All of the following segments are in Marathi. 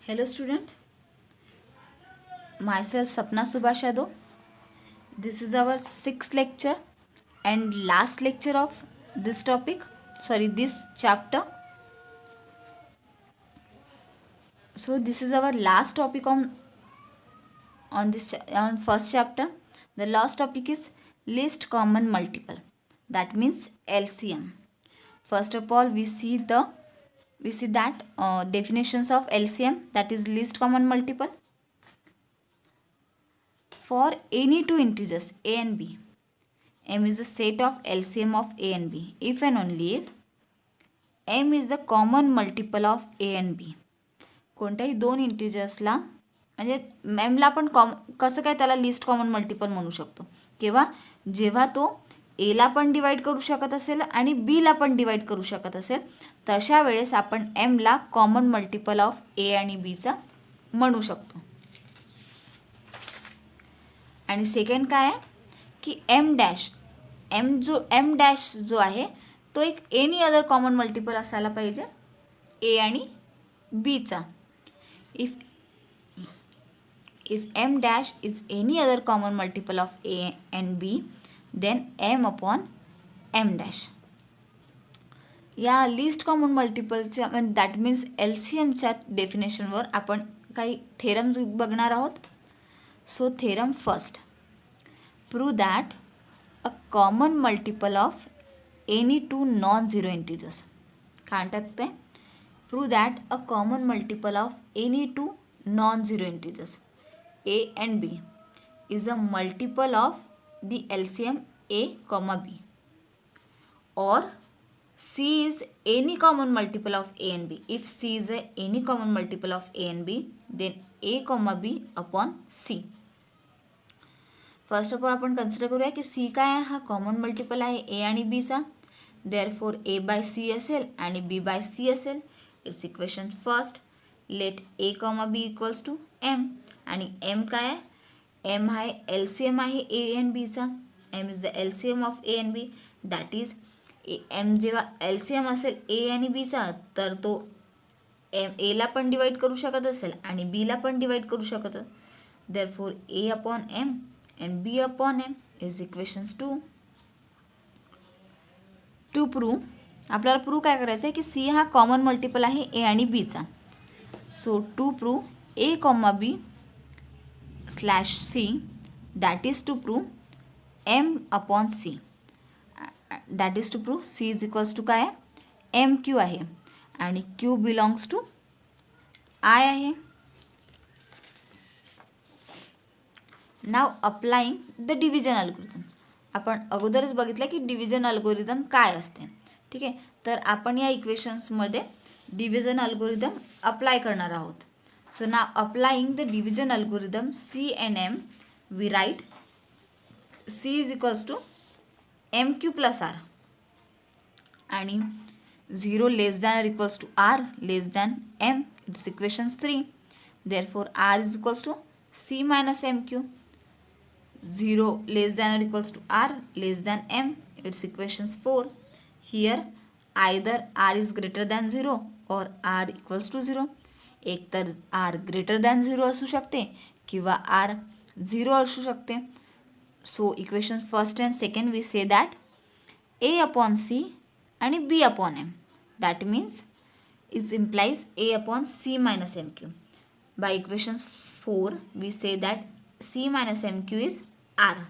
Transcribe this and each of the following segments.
Hello student, myself Sapna Subhash Yadav. This is our sixth lecture and last lecture of this topic, this chapter. So this is our last topic on first chapter. The last topic is least common multiple. That means LCM. First of all, we see that definitions of LCM, that is least common multiple. For any two integers a and b, m is the set of LCM of a and b if and only if m is the common multiple of a and b. कोणत्याही दोन इंटिजर्सला म्हणजे एमला आपण कसं काय त्याला लिस्ट कॉमन मल्टिपल म्हणू शकतो जेव्हा तो एला पण डिवाइड करू शकत असेल आणि बीला पण डिवाइड करू शकत असेल, तशा वेळेस आपण एमला कॉमन मल्टिपल ऑफ ए आणि बीचा म्हणू शकतो. आणि सेकंड काय आहे की एम डॅश जो आहे तो एक एनी अदर कॉमन मल्टिपल असायला पाहिजे ए आणि बीचा. if m dash is any other common multiple of a and b, then m upon m dash. या लिस्ट कॉमन मल्टिपलच्या दॅट मीन्स LCMच्या डेफिनेशनवर आपण काही थेरम्स बघणार आहोत. So theorem first, prove that a common multiple of any two non zero integers. काय म्हणतात ते? Prove that a common multiple of any two non zero integers a and b is a multiple of the LCM a comma b, or c is any common multiple of a and b. If c is any common multiple of a and b, then a comma b upon c. First of all आपण कन्सिडर करूया की c काय आहे, हा कॉमन मल्टिपल आहे a आणि b चा. देअरफॉर a बाय c असेल आणि b बाय c असेल. It's equation first. Let a comma b equals to m. आणि m काय आहे? m आहे LCM आहे a and b चा. m is the LCM of a and b. That is m जेव्हा LCM असेल a आणि b चा, तर तो a ला पण डिवाइड करू शकत असेल आणि b ला पण डिवाइड करू शकत. Therefore a upon m and b अपॉन m is equations 2. To prove आपल्याला प्रूव्ह काय करायचं आहे की c हा कॉमन मल्टिपल आहे a आणि b चा. So to prove a comma b slash c, that is to prove m upon c. That is to prove c is equals to काय आहे? एम क्यू आहे आणि q बिलॉंग्स टू i आहे. नाव अप्लाइंग द डिव्हिजन अल्गोरिदम. आपण अगोदरच बघितलं की डिव्हिजन अल्गोरिदम काय असते. ठीक आहे, तर आपण या इक्वेशन्समध्ये डिव्हिजन अल्गोरिदम अप्लाय करणार आहोत. So now applying the division algorithm C and M, we write C is equals to MQ plus R आणि 0 less than or equals to R less than M. It's equations 3. Therefore R is equals to C minus MQ. 0 less than or equals to R less than M. It's equations 4. Here either R is greater than 0 or R equals to 0. एक तर आर ग्रेटर दॅन 0 असू शकते किंवा आर 0 असू शकते. So equation first and second we say that a upon C आणि b upon m. That means is implies a upon c minus m q. By equations 4 we say that c minus m q is r.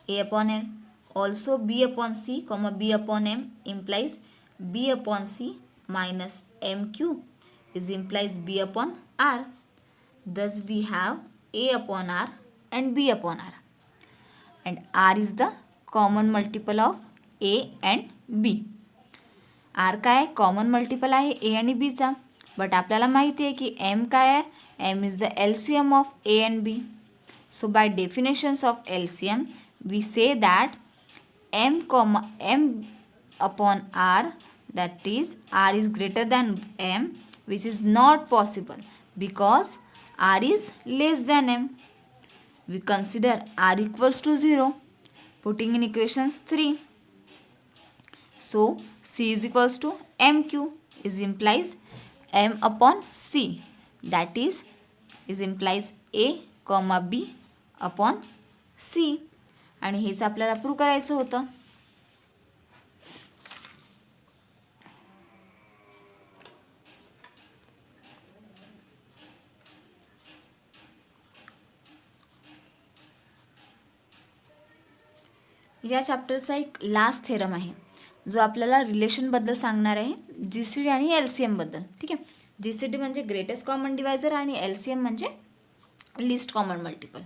A upon m also b upon c comma B upon m implies b upon c minus m q is implies b upon r. Thus we have a upon r and b upon r, and r is the common multiple of a and b. r काय आहे? कॉमन मल्टिपल आहे a आणि b चा. बट आपल्याला माहिती आहे की m काय आहे? m is the LCM of a and b. So by definitions of LCM we say that m upon r, that is r is greater than m, which is not possible because r is less than m. We consider r equals to 0, putting in equations 3. So c is equals to mq is implies M upon C that is implies A comma B upon C. आणि हेच आपल्याला प्रूव्ह करायचं होतं. या चॅप्टरचा एक लास्ट थेरम आहे जो आपल्याला रिलेशनबद्दल सांगणार आहे, GCD आणि LCM बद्दल. ठीक आहे. GCD म्हणजे ग्रेटेस्ट कॉमन डिवायझर आणि LCM म्हणजे लिस्ट कॉमन मल्टिपल.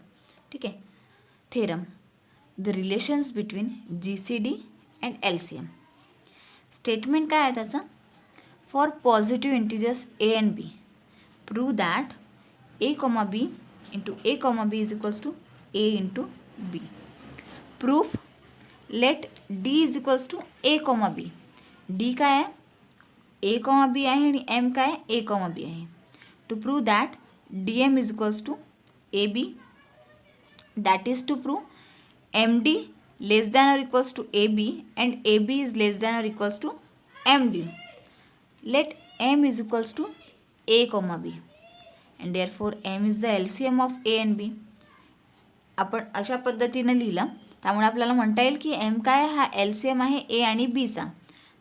ठीक आहे. Theorem the relations between GCD and LCM. Statement काय आहे त्याचं? For positive integers a and b prove that a, b into a, b is equals to a into b. Proof let d is equals to a, b. d काय आहे? a, b आहे आणि m काय आहे? a, b आहे. To prove that dm is equals to ab, that is to prove md less than or equals to ab and ab is less than or equals to md. Let m is equals to a, b and therefore m is the LCM of a and b. आपण अशा पद्धतीनं लिहिलं त्यामुळे आपल्याला म्हणता येईल की m काय हा LCM आहे a आणि b चा.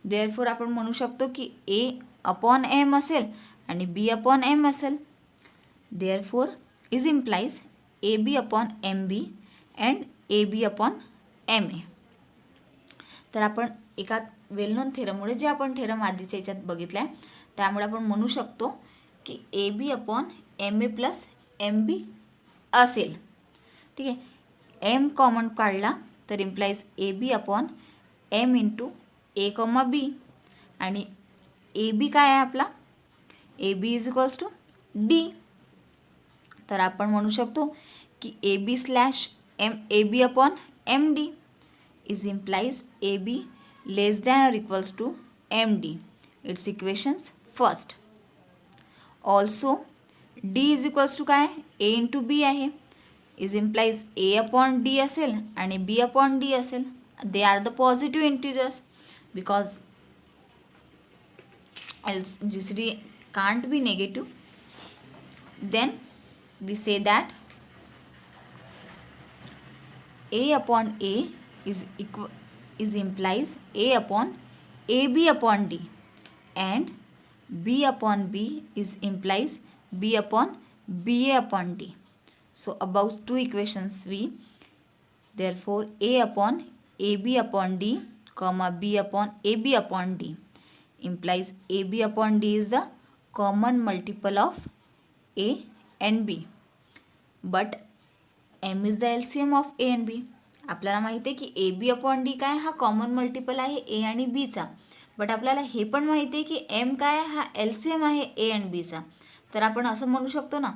देअरफॉर आपण म्हणू शकतो की a अपॉन m असेल आणि b अपॉन m असेल. Therefore is implies ab upon mb and ab upon ma. तर आपण एका वेल नोन थेरममुळे जे आपण थेरम आधीच्या याच्यात बघितलं आहे त्यामुळे आपण म्हणू शकतो की ab upon ma plus mb असेल. ठीक आहे. m कॉमन काढला तर implies ab upon m into a, b आणि ab काय आहे आपला? ab is equals to d. तर आपण म्हणू शकतो की ab slash ab upon md is implies ab less than or equals to md. It's equations first. Also d is equals to काय? a इंटू b आहे. Is implies a upon d असेल आणि b अपॉन d असेल. They are the positive integers because GCD can't be negative. Then we say that a upon a is implies a upon ab upon d and b upon b is implies b upon ba upon d. So above two equations we therefore a upon ab upon d comma b upon ab upon d implies ab upon d is the common multiple of a and b. But m is the LCM of a and b. आपल्याला माहिती आहे की ab अपॉन d काय हा कॉमन मल्टिपल आहे a आणि b चा. बट आपल्याला हे पण माहिती आहे की m काय हा LCM आहे a and b चा. तर आपण असं म्हणू शकतो ना,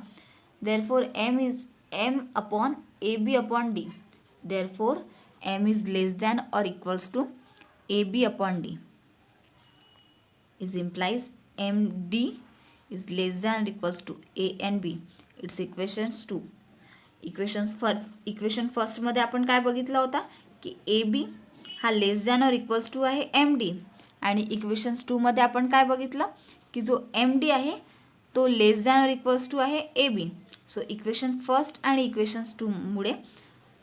therefore m upon ab upon d. Therefore m is less than or equals to ab upon d is implies md is less than or equals to a and b. It's equations 2. Equation फर्स्टमध्ये आपण काय बघितलं होता की ab हा less than or equals to आहे md आणि इक्वेशन्स 2मध्ये आपण काय बघितलं की जो md आहे तो less than or equals to आहे ab. सो इक्वेशन फर्स्ट आणि इक्वेशन्स 2 मुळे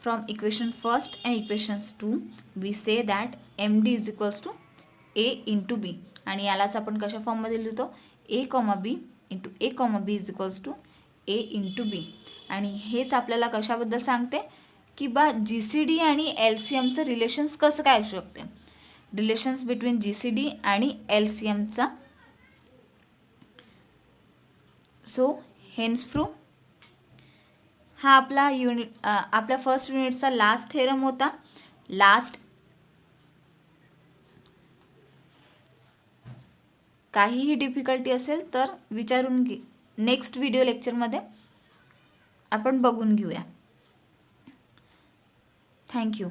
from equation first and equations 2 we say that md is equals to a into b आणि यालाच आपण कशा फॉर्ममध्ये लिहितो a, b into a, b is equals to a into b. आणि हेच आपल्याला कशाबद्दल सांगते की बा GCD आणि LCMचं रिलेशन्स कसं काय असू शकते. रिलेशन्स बिटवीन GCD आणि LCMचा. सो हेन्स फ्रू हा आपला आपल्या फर्स्ट युनिटचा लास्ट थेरम होता. काहीही डिफिकल्टी असेल तर विचारून नेक्स्ट व्हिडिओ लेक्चरमध्ये आपण बघून घेऊया. थँक्यू.